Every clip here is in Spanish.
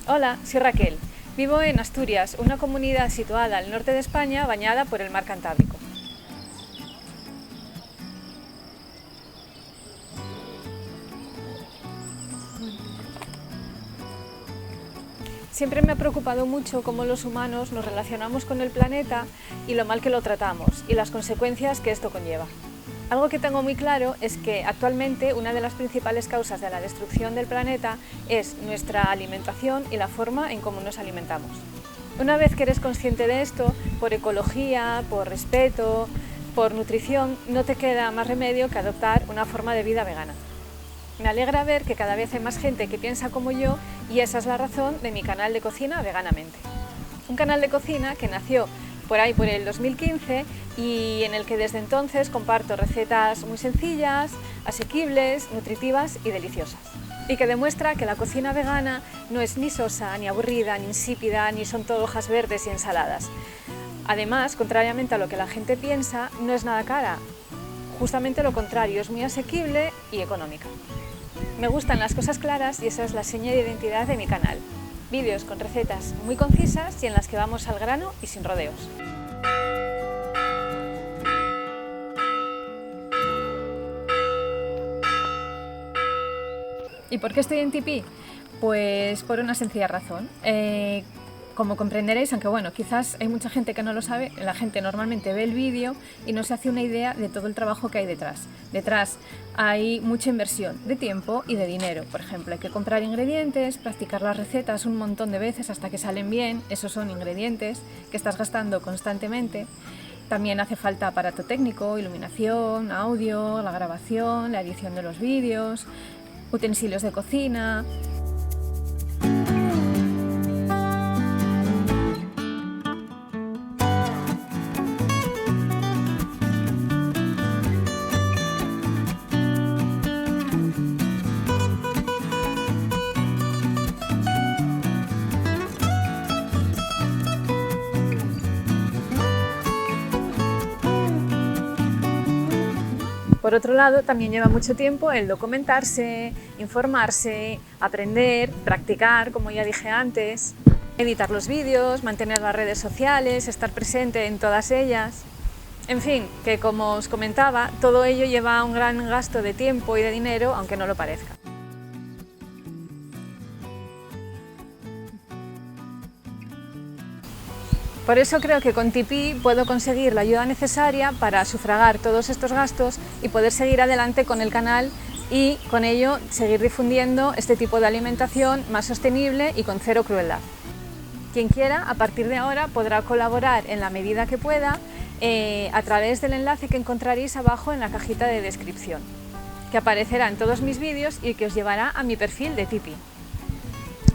Hola, soy Raquel. Vivo en Asturias, una comunidad situada al norte de España bañada por el mar Cantábrico. Siempre me ha preocupado mucho cómo los humanos nos relacionamos con el planeta y lo mal que lo tratamos y las consecuencias que esto conlleva. Algo que tengo muy claro es que actualmente una de las principales causas de la destrucción del planeta es nuestra alimentación y la forma en cómo nos alimentamos. Una vez que eres consciente de esto, por ecología, por respeto, por nutrición, no te queda más remedio que adoptar una forma de vida vegana. Me alegra ver que cada vez hay más gente que piensa como yo y esa es la razón de mi canal de cocina Veganamente. Un canal de cocina que nació por el 2015 y en el que desde entonces comparto recetas muy sencillas, asequibles, nutritivas y deliciosas. Y que demuestra que la cocina vegana no es ni sosa, ni aburrida, ni insípida, ni son todo hojas verdes y ensaladas. Además, contrariamente a lo que la gente piensa, no es nada cara. Justamente lo contrario, es muy asequible y económica. Me gustan las cosas claras y esa es la seña de identidad de mi canal. Vídeos con recetas muy concisas y en las que vamos al grano y sin rodeos. ¿Y por qué estoy en Tipeee? Pues por una sencilla razón. Como comprenderéis, aunque bueno, quizás hay mucha gente que no lo sabe, la gente normalmente ve el vídeo y no se hace una idea de todo el trabajo que hay detrás. Detrás hay mucha inversión de tiempo y de dinero. Por ejemplo, hay que comprar ingredientes, practicar las recetas un montón de veces hasta que salen bien. Esos son ingredientes que estás gastando constantemente. También hace falta aparato técnico, iluminación, audio, la grabación, la edición de los vídeos, utensilios de cocina. Por otro lado, también lleva mucho tiempo el documentarse, informarse, aprender, practicar, como ya dije antes, editar los vídeos, mantener las redes sociales, estar presente en todas ellas. En fin, que como os comentaba, todo ello lleva un gran gasto de tiempo y de dinero, aunque no lo parezca. Por eso creo que con Tipeee puedo conseguir la ayuda necesaria para sufragar todos estos gastos y poder seguir adelante con el canal y con ello seguir difundiendo este tipo de alimentación más sostenible y con cero crueldad. Quien quiera, a partir de ahora, podrá colaborar en la medida que pueda a través del enlace que encontraréis abajo en la cajita de descripción, que aparecerá en todos mis vídeos y que os llevará a mi perfil de Tipeee.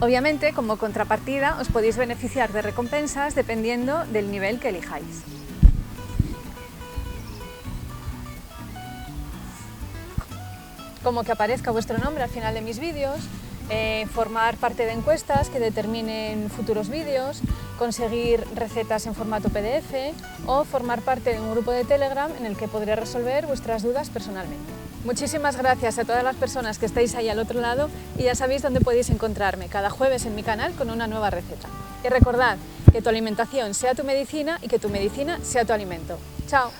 Obviamente, como contrapartida, os podéis beneficiar de recompensas dependiendo del nivel que elijáis. Como que aparezca vuestro nombre al final de mis vídeos, formar parte de encuestas que determinen futuros vídeos, conseguir recetas en formato PDF o formar parte de un grupo de Telegram en el que podré resolver vuestras dudas personalmente. Muchísimas gracias a todas las personas que estáis ahí al otro lado y ya sabéis dónde podéis encontrarme cada jueves en mi canal con una nueva receta. Y recordad que tu alimentación sea tu medicina y que tu medicina sea tu alimento. ¡Chao!